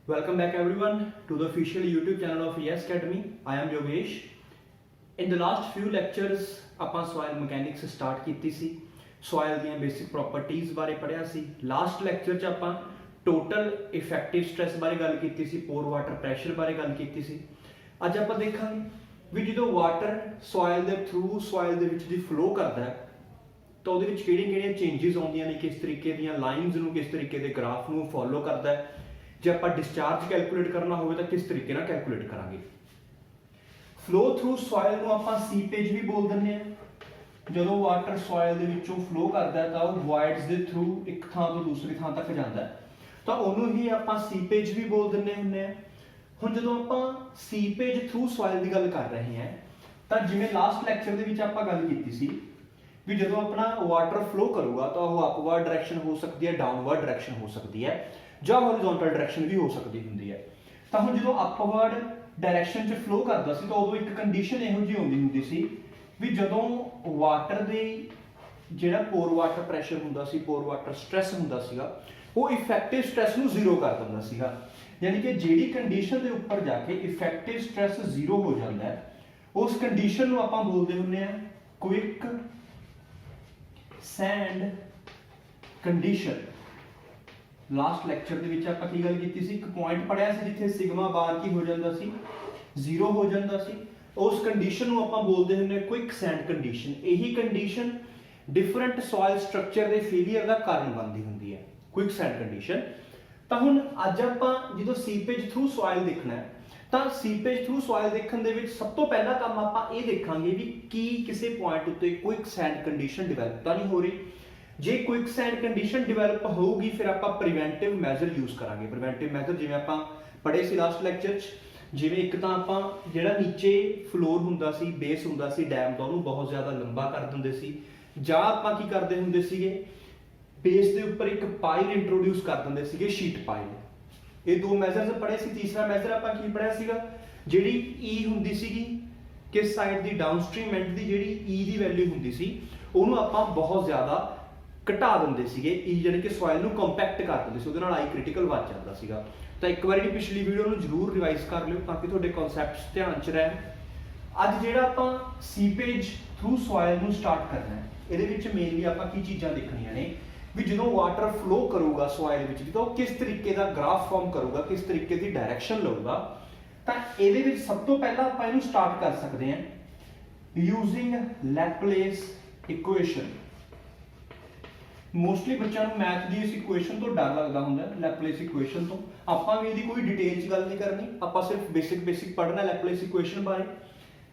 Welcome back everyone to the official YouTube channel of ES Academy. I am Yogesh. In the last few lectures ਆਪਾਂ soil mechanics start ਕੀਤੀ ਸੀ, soil ਦੀਆਂ basic properties ਬਾਰੇ ਪੜ੍ਹਿਆ ਸੀ। Last lecture 'ਚ ਆਪਾਂ total effective stress ਬਾਰੇ ਗੱਲ ਕੀਤੀ ਸੀ, pore water pressure ਬਾਰੇ ਗੱਲ ਕੀਤੀ ਸੀ। ਅੱਜ ਆਪਾਂ ਦੇਖਾਂਗੇ ਵੀ ਜਦੋਂ water soil ਦੇ through soil ਦੇ ਵਿੱਚ ਦੀ flow ਕਰਦਾ ਹੈ ਤਾਂ ਉਹਦੇ ਵਿੱਚ ਕਿਹੜੀਆਂ ਚੇਂਜਸ ਆਉਂਦੀਆਂ ਨੇ, ਕਿਸ ਤਰੀਕੇ ਦੀਆਂ ਲਾਈਨਸ ਨੂੰ, ਕਿਸ ਤਰੀਕੇ ਦੇ ਗ੍ਰਾਫ ਨੂੰ ਫੋਲੋ ਕਰਦਾ ਹੈ। ਜੇ ਆਪਾਂ ਡਿਸਚਾਰਜ ਕੈਲਕੂਲੇਟ ਕਰਨਾ ਹੋਵੇ ਤਾਂ ਕਿਸ ਤਰੀਕੇ ਨਾਲ ਕੈਲਕੂਲੇਟ ਕਰਾਂਗੇ। ਫਲੋ ਥਰੂ ਸੋਇਲ ਨੂੰ ਆਪਾਂ ਸੀਪੇਜ ਵੀ ਬੋਲ ਦਿੰਦੇ ਆ। ਜਦੋਂ ਵਾਟਰ ਸੋਇਲ ਦੇ ਵਿੱਚੋਂ ਫਲੋ ਕਰਦਾ ਹੈ ਤਾਂ ਉਹ ਵੋਇਡਸ ਦੇ ਥਰੂ ਇੱਕ ਥਾਂ ਤੋਂ ਦੂਸਰੀ ਥਾਂ ਤੱਕ ਜਾਂਦਾ ਹੈ, ਤਾਂ ਉਹਨੂੰ ਹੀ ਆਪਾਂ ਸੀਪੇਜ ਵੀ ਬੋਲ ਦਿੰਦੇ ਹੁੰਦੇ ਆ। ਹੁਣ ਜਦੋਂ ਆਪਾਂ ਸੀਪੇਜ ਥਰੂ ਸੋਇਲ ਦੀ ਗੱਲ ਕਰ ਰਹੇ ਹਾਂ ਤਾਂ ਜਿਵੇਂ ਲਾਸਟ ਲੈਕਚਰ ਦੇ ਵਿੱਚ ਆਪਾਂ ਗੱਲ ਕੀਤੀ ਸੀ ਵੀ ਜਦੋਂ ਆਪਣਾ ਵਾਟਰ ਫਲੋ ਕਰੂਗਾ ਤਾਂ ਉਹ ਅਪਵਰਡ ਡਾਇਰੈਕਸ਼ਨ ਹੋ ਸਕਦੀ ਹੈ, ਡਾਊਨਵਰਡ ਡਾਇਰੈਕਸ਼ਨ ਹੋ ਸਕਦੀ ਹੈ ਜਾਂ ਹੌਰੀਜ਼ੌਂਟਲ ਡਾਇਰੈਕਸ਼ਨ ਵੀ ਹੋ ਸਕਦੀ ਹੁੰਦੀ ਹੈ। ਤਾਂ ਹੁਣ ਜਦੋਂ ਅਪਵਰਡ ਡਾਇਰੈਕਸ਼ਨ 'ਚ ਫਲੋ ਕਰਦਾ ਸੀ ਤਾਂ ਉਦੋਂ ਇੱਕ ਕੰਡੀਸ਼ਨ ਇਹੋ ਜਿਹੀ ਹੁੰਦੀ ਸੀ ਵੀ ਜਦੋਂ ਵਾਟਰ ਦੇ ਜਿਹੜਾ ਪੋਰ ਵਾਟਰ ਪ੍ਰੈਸ਼ਰ ਹੁੰਦਾ ਸੀ, ਪੋਰ ਵਾਟਰ ਸਟ੍ਰੈਸ ਹੁੰਦਾ ਸੀਗਾ, ਉਹ ਇਫੈਕਟਿਵ ਸਟ੍ਰੈਸ ਨੂੰ ਜ਼ੀਰੋ ਕਰ ਦਿੰਦਾ ਸੀਗਾ। ਯਾਨੀ ਕਿ ਜਿਹੜੀ ਕੰਡੀਸ਼ਨ ਦੇ ਉੱਪਰ ਜਾ ਕੇ ਇਫੈਕਟਿਵ ਸਟ੍ਰੈਸ ਜ਼ੀਰੋ ਹੋ ਜਾਂਦਾ ਹੈ ਉਸ ਕੰਡੀਸ਼ਨ ਨੂੰ ਆਪਾਂ ਬੋਲਦੇ ਹੁੰਦੇ ਆ quick send condition. Last lecture ਦੇ ਵਿੱਚ ਆਪਾਂ ਕੀ ਗੱਲ ਕੀਤੀ ਸੀ, ਇੱਕ ਪੁਆਇੰਟ ਪੜਿਆ ਸੀ ਜਿੱਥੇ ਸਿਗਮਾ ਬਾਰ ਕੀ ਹੋ ਜਾਂਦਾ ਸੀ, ਜ਼ੀਰੋ ਹੋ ਜਾਂਦਾ ਸੀ। ਉਸ ਕੰਡੀਸ਼ਨ ਨੂੰ ਆਪਾਂ ਬੋਲਦੇ ਹੁੰਦੇ ਕੁਇਕ ਸੈਂਡ ਕੰਡੀਸ਼ਨ। ਇਹੀ ਕੰਡੀਸ਼ਨ ਡਿਫਰੈਂਟ ਸੋਇਲ ਸਟਰਕਚਰ ਦੇ ਫੇਲਿਅਰ ਦਾ ਕਾਰਨ ਬਣਦੀ ਹੁੰਦੀ ਹੈ, ਕੁਇਕ ਸੈਂਡ ਕੰਡੀਸ਼ਨ। ਤਾਂ ਹੁਣ ਅੱਜ ਆਪਾਂ ਜਦੋਂ ਸੀਪੇਜ ਥਰੂ ਸੋਇਲ ਦੇਖਣਾ ਹੈ ਤਾਂ ਸੀਪੇਜ ਥਰੂ ਸੋਇਲ ਦੇਖਣ ਦੇ ਵਿੱਚ ਸਭ ਤੋਂ ਪਹਿਲਾ ਕੰਮ ਆਪਾਂ ਇਹ ਦੇਖਾਂਗੇ ਵੀ ਕੀ ਕਿਸੇ ਪੁਆਇੰਟ ਉੱਤੇ ਕੁਇਕ ਸੈਂਡ ਕੰਡੀਸ਼ਨ ਡਿਵੈਲਪ ਤਾਂ ਨਹੀਂ ਹੋ ਰਹੀ। ਜੇ ਕੁਇਕ ਸੈਂਡ ਕੰਡੀਸ਼ਨ ਡਿਵੈਲਪ ਹੋਊਗੀ ਫਿਰ ਆਪਾਂ ਪ੍ਰੀਵੈਂਟਿਵ ਮੈਜ਼ਰ ਯੂਜ਼ ਕਰਾਂਗੇ। ਪ੍ਰੀਵੈਂਟਿਵ ਮੈਜ਼ਰ ਜਿਵੇਂ ਆਪਾਂ ਪੜ੍ਹੇ ਸੀ ਲਾਸਟ ਲੈਕਚਰ 'ਚ, ਜਿਵੇਂ ਇੱਕ ਤਾਂ ਆਪਾਂ ਜਿਹੜਾ ਨੀਚੇ ਫਲੋਰ ਹੁੰਦਾ ਸੀ, ਬੇਸ ਹੁੰਦਾ ਸੀ ਡੈਮ ਦਾ, ਉਹਨੂੰ ਬਹੁਤ ਜ਼ਿਆਦਾ ਲੰਬਾ ਕਰ ਦਿੰਦੇ ਸੀ, ਜਾਂ ਆਪਾਂ ਕੀ ਕਰਦੇ ਹੁੰਦੇ ਸੀਗੇ ਬੇਸ ਦੇ ਉੱਪਰ ਇੱਕ ਪਾਈਲ ਇੰਟਰੋਡਿਊਸ ਕਰ ਦਿੰਦੇ ਸੀਗੇ, ਸ਼ੀਟ ਪਾਈਲ। ਇਹ ਦੋ ਮੈਜ਼ਰਸ ਪੜ੍ਹੇ ਸੀ। ਤੀਸਰਾ ਮੈਜ਼ਰ ਆਪਾਂ ਕੀ ਪੜ੍ਹਿਆ ਸੀਗਾ, ਜਿਹੜੀ E ਹੁੰਦੀ ਸੀਗੀ ਕਿਸ ਸਾਈਡ ਦੀ, ਡਾਊਨਸਟ੍ਰੀਮ ਐਂਡ ਦੀ ਜਿਹੜੀ E ਦੀ ਵੈਲਿਊ ਹੁੰਦੀ ਸੀ ਉਹਨੂੰ ਆਪਾਂ ਬਹੁਤ ਜ਼ਿਆਦਾ ਘਟਾ ਦਿੰਦੇ ਸੀਗੇ। E ਜਾਨੀ ਕਿ ਸੋਇਲ ਨੂੰ ਕੰਪੈਕਟ ਕਰ ਦਿੰਦੇ ਸੀ, ਉਹਦੇ ਨਾਲ I ਕ੍ਰਿਟੀਕਲ ਵੱਧ ਜਾਂਦਾ ਸੀਗਾ। ਤਾਂ ਇੱਕ ਵਾਰੀ ਪਿਛਲੀ ਵੀਡੀਓ ਨੂੰ ਜ਼ਰੂਰ ਰਿਵਾਈਜ਼ ਕਰ ਲਿਓ ਤਾਂ ਕਿ ਤੁਹਾਡੇ ਕਨਸੈਪਟਸ ਧਿਆਨ 'ਚ ਰਹਿਣ। ਅੱਜ ਜਿਹੜਾ ਆਪਾਂ ਸੀਪੇਜ ਥਰੂ ਸੋਇਲ ਨੂੰ ਸਟਾਰਟ ਕਰਨਾ ਹੈ, ਇਹਦੇ ਵਿੱਚ ਮੇਨਲੀ ਆਪਾਂ ਕੀ ਚੀਜ਼ਾਂ ਦੇਖਣੀਆਂ ਨੇ ਵੀ ਜਦੋਂ ਵਾਟਰ ਫਲੋ ਕਰੂਗਾ ਸੋਇਲ ਵਿੱਚ ਤਾਂ ਉਹ ਕਿਸ ਤਰੀਕੇ ਦਾ ਗ੍ਰਾਫ ਫਾਰਮ ਕਰੂਗਾ, ਕਿਸ ਤਰੀਕੇ ਦੀ ਡਾਇਰੈਕਸ਼ਨ ਲਊਗਾ। ਤਾਂ ਇਹਦੇ ਵਿੱਚ ਸਭ ਤੋਂ ਪਹਿਲਾਂ ਆਪਾਂ ਇਹਨੂੰ ਸਟਾਰਟ ਕਰ ਸਕਦੇ ਹਾਂ ਯੂਜ਼ਿੰਗ ਲੈਪਲੇਸ ਇਕੁਏਸ਼ਨ। ਮੋਸਟਲੀ ਬੱਚਿਆਂ ਨੂੰ ਮੈਥ ਦੀ ਇਸ ਇਕੁਏਸ਼ਨ ਤੋਂ ਡਰ ਲੱਗਦਾ ਹੁੰਦਾ, ਲੈਪਲੇਸ ਇਕੁਏਸ਼ਨ ਤੋਂ। ਆਪਾਂ ਵੀ ਇਹਦੀ ਕੋਈ ਡਿਟੇਲ 'ਚ ਗੱਲ ਨਹੀਂ ਕਰਨੀ, ਆਪਾਂ ਸਿਰਫ ਬੇਸਿਕ ਪੜ੍ਹਨਾ ਲੈਪਲੇਸ ਇਕੁਏਸ਼ਨ ਬਾਰੇ।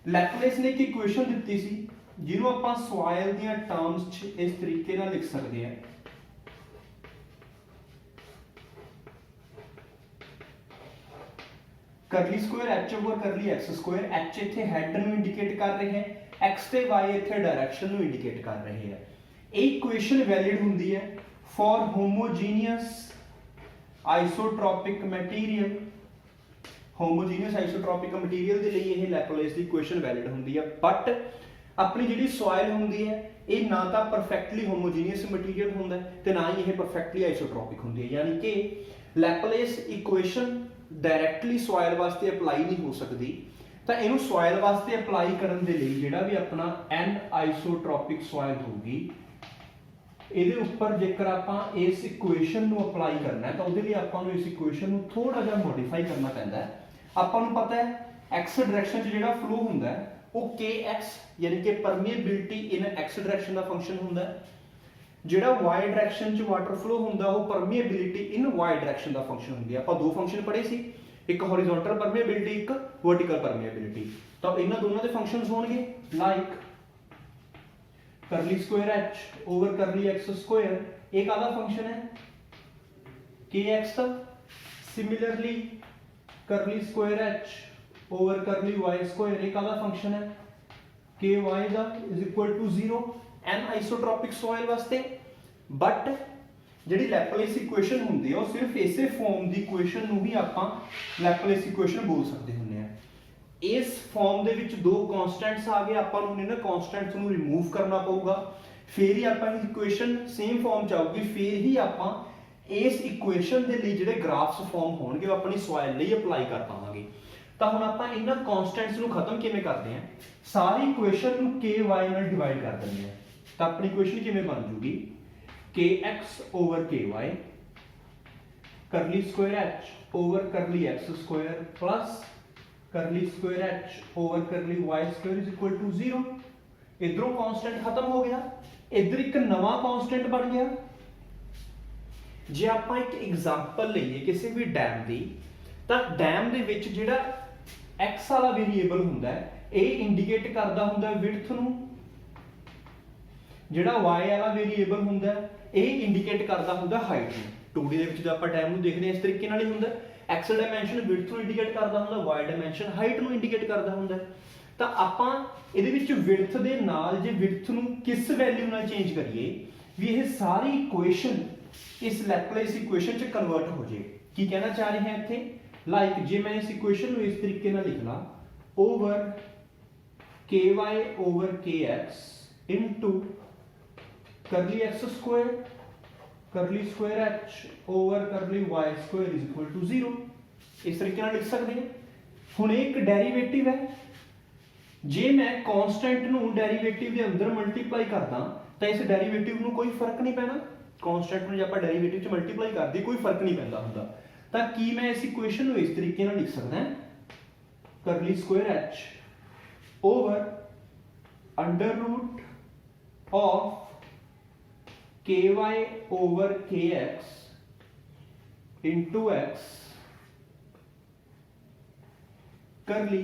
ਲੈਪਲੇਸ ਨੇ ਇੱਕ ਇਕੁਏਸ਼ਨ ਦਿੱਤੀ ਸੀ ਜਿਹਨੂੰ ਆਪਾਂ ਸੋਇਲ ਦੀਆਂ ਟਰਮਸ 'ਚ ਇਸ ਤਰੀਕੇ ਨਾਲ ਲਿਖ ਸਕਦੇ ਹਾਂ ਕਰਲੀ square h over curly x square. h ਇੱਥੇ ਹੈਡ ਨੂੰ ਇੰਡੀਕੇਟ ਕਰ ਰਹੇ ਹੈ, x ਤੇ y ਇੱਥੇ ਡਾਇਰੈਕਸ਼ਨ ਨੂੰ ਇੰਡੀਕੇਟ ਕਰ ਰਹੇ ਹੈ। ਇਹ ਇਕੁਏਸ਼ਨ ਵੈਲਿਡ ਹੁੰਦੀ ਹੈ ਫॉर ਹੋਮੋਜੀਨੀਅਸ ਆਈਸੋਟ੍ਰੋਪਿਕ ਮਟੀਰੀਅਲ। ਹੋਮੋਜੀਨੀਅਸ ਆਈਸੋਟ੍ਰੋਪਿਕ ਮਟੀਰੀਅਲ ਦੇ ਲਈ ਇਹ ਲੈਪਲੇਸ ਦੀ ਇਕੁਏਸ਼ਨ ਵੈਲਿਡ ਹੁੰਦੀ ਹੈ। ਬਟ ਆਪਣੀ ਜਿਹੜੀ ਸੋਇਲ ਹੁੰਦੀ ਹੈ ਇਹ ਨਾ ਤਾਂ ਪਰਫੈਕਟਲੀ ਹੋਮੋਜੀਨੀਅਸ ਮਟੀਰੀਅਲ ਹੁੰਦਾ ਤੇ ਨਾ ਹੀ ਇਹ ਪਰਫੈਕਟਲੀ ਆਈਸੋਟ੍ਰੋਪਿਕ ਹੁੰਦੀ ਹੈ। ਯਾਨੀ ਕਿ ਲੈਪਲੇਸ ਇਕੁਏਸ਼ਨ ਡਾਇਰੈਕਟਲੀ ਸੋਇਲ ਵਾਸਤੇ ਅਪਲਾਈ ਨਹੀਂ ਹੋ ਸਕਦੀ। ਤਾਂ ਇਹਨੂੰ ਸੋਇਲ ਵਾਸਤੇ ਅਪਲਾਈ ਕਰਨ ਦੇ ਲਈ ਜਿਹੜਾ ਵੀ ਆਪਣਾ ਐਨ ਆਈਸੋਟ੍ਰੋਪਿਕ ਸੋਇਲ ਹੋਊਗੀ ਇਹਦੇ ਉੱਪਰ ਜੇਕਰ ਆਪਾਂ ਇਸ ਇਕੁਏਸ਼ਨ ਨੂੰ ਅਪਲਾਈ ਕਰਨਾ ਹੈ ਤਾਂ ਉਹਦੇ ਲਈ ਆਪਾਂ ਨੂੰ ਇਸ ਇਕੁਏਸ਼ਨ ਨੂੰ ਥੋੜਾ ਜਿਹਾ ਮੋਡੀਫਾਈ ਕਰਨਾ ਪੈਂਦਾ ਹੈ। ਆਪਾਂ ਨੂੰ ਪਤਾ ਹੈ x ਡਾਇਰੈਕਸ਼ਨ 'ਚ ਜਿਹੜਾ ਫਲੋ ਹੁੰਦਾ ਹੈ ਉਹ kx ਯਾਨੀ ਕਿ ਪਰਮੀਏਬਿਲਿਟੀ ਇਨ x ਡਾਇਰੈਕਸ਼ਨ ਦਾ ਫੰਕਸ਼ਨ ਹੁੰਦਾ ਹੈ। ਜਿਹੜਾ y ਡਾਇਰੈਕਸ਼ਨ 'ਚ ਵਾਟਰ ਫਲੋ ਹੁੰਦਾ ਉਹ ਪਰਮੀਏਬਿਲਿਟੀ ਇਨ y ਡਾਇਰੈਕਸ਼ਨ ਦਾ ਫੰਕਸ਼ਨ ਹੁੰਦੀ ਹੈ। ਆਪਾਂ ਦੋ ਫੰਕਸ਼ਨ ਪੜ੍ਹੇ ਸੀ, ਇੱਕ ਹੌਰੀਜ਼ੌਂਟਲ ਪਰਮੀਏਬਿਲਿਟੀ, ਇੱਕ ਵਰਟੀਕਲ ਪਰਮੀਏਬਿਲਿਟੀ। ਤਾਂ ਇਹਨਾਂ ਦੋਨਾਂ ਦੇ ਫੰਕਸ਼ਨਸ ਹੋਣਗੇ like curly square h over curly x square. ਇਹ ਕਾਹਦਾ ਫੰਕਸ਼ਨ ਹੈ, kx ਦਾ। Similarly curly square h over curly y square, ਇਹ ਕਾਹਦਾ ਫੰਕਸ਼ਨ ਹੈ, ky ਦਾ is equal to 0 an isotropic soil ਵਾਸਤੇ। ਬਟ ਜਿਹੜੀ ਲੈਪਲੇਸ ਇਕੁਏਸ਼ਨ ਹੁੰਦੀ ਹੈ ਉਹ ਸਿਰਫ ਇਸੇ ਫਾਰਮ ਦੀ ਇਕੁਏਸ਼ਨ ਨੂੰ ਹੀ ਆਪਾਂ ਲੈਪਲੇਸ ਇਕੁਏਸ਼ਨ ਬੋਲ ਸਕਦੇ ਹੁੰਦੇ ਆ। ਇਸ ਫਾਰਮ ਦੇ ਵਿੱਚ ਦੋ ਕਨਸਟੈਂਟਸ ਆ ਗਏ, ਆਪਾਂ ਨੂੰ ਇਹਨਾਂ ਕਨਸਟੈਂਟਸ ਨੂੰ ਰਿਮੂਵ ਕਰਨਾ ਪਊਗਾ, ਫਿਰ ਹੀ ਆਪਾਂ ਇਹ ਇਕੁਏਸ਼ਨ ਸੇਮ ਫਾਰਮ ਚ ਆਊਗੀ, ਫਿਰ ਹੀ ਆਪਾਂ इस इक्वेशन के लिए जो ग्राफ्स फॉर्म होंगे अपनी सॉइल लिए अप्लाई कर पावे। तो हम आप इन्होंने कॉन्स्टेंट्स को खत्म किमें करते हैं, सारी इक्वेशन को के वाई नाल डिवाइड कर देंगे हैं। तो अपनी इक्वेशन किमें बन जूगी K X over K Y curly square H over curly X square plus curly square H over curly Y square is equal to 0। इधरों कॉन्स्टेंट खत्म हो गया, इधर एक नवा कॉन्स्टेंट बन गया। जे आप एक एग्जाम्पल लीए किसी भी डैम की, तो डैम दे विच जिहड़ा एक्स वाला वेरीएबल हुंदा है ये इंडिकेट करदा हुंदा है विड्थ नूं, जिहड़ा वाई वाला वेरीएबल हुंदा है ये इंडिकेट करदा हुंदा हाइट नूं। 2D दे विच जो आपां डैम नूं देखदे इस तरीके नाल ही हुंदा है, एक्स डायमेंशन विड्थ नूं इंडिकेट करदा हुंदा, वाई डायमेंशन हाइट नूं इंडिकेट करदा हुंदा है। तो आपां इहदे विच विड्थ दे नाल जे विड्थ नूं किस वैल्यू नाल चेंज करिए भी ये सारी इक्वेशन इस लैपलेस इक्वेशन च कन्वर्ट हो जाए। की कहना चाह रहे हैं इत्थे, लाइक जे मैं इस इक्वेशन को इस तरीके नाल लिख ला over K Y over K X into curly X square curly square H over curly Y square is equal to 0। इस तरीके नाल लिख सकते हैं। हुण एक डेरिवेटिव है, जे मैं कांस्टेंट नूं डेरिवेटिव दे अंदर मल्टीप्लाई करदा तो इस डेरिवेटिव नूं कोई फर्क नहीं पैना। कांस्टेंट नूं जे आपां डेरिवेटिव च मल्टीप्लाई करदे कोई फर्क नहीं पैंदा हुंदा। तां की मैं इस इक्वेशन नूं इस तरीके नाल लिख सकदा curly square H over under root of K Y over K X into X curly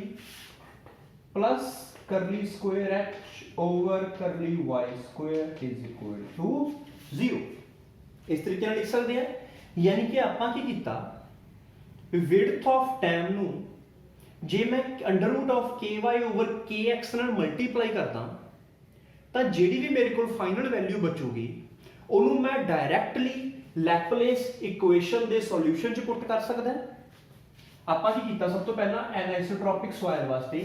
plus curly square H over curly Y square is equal to 0। इस तरीके नाल लिख सकते हैं। यानी कि आपां की कीता विड्थ ऑफ डैम नूं जे मैं under root of K Y over K x नाल मल्टीप्लाई करदा तां जिहड़ी भी मेरे कोल फाइनल वैल्यू बचूगी ਉਹਨੂੰ मैं डायरैक्टली लैपलेस इक्वेशन के सॉल्यूशन च पुट कर सकदा। आपां की कीता सब तो पहला एनिसोट्रॉपिक सॉइल वास्ते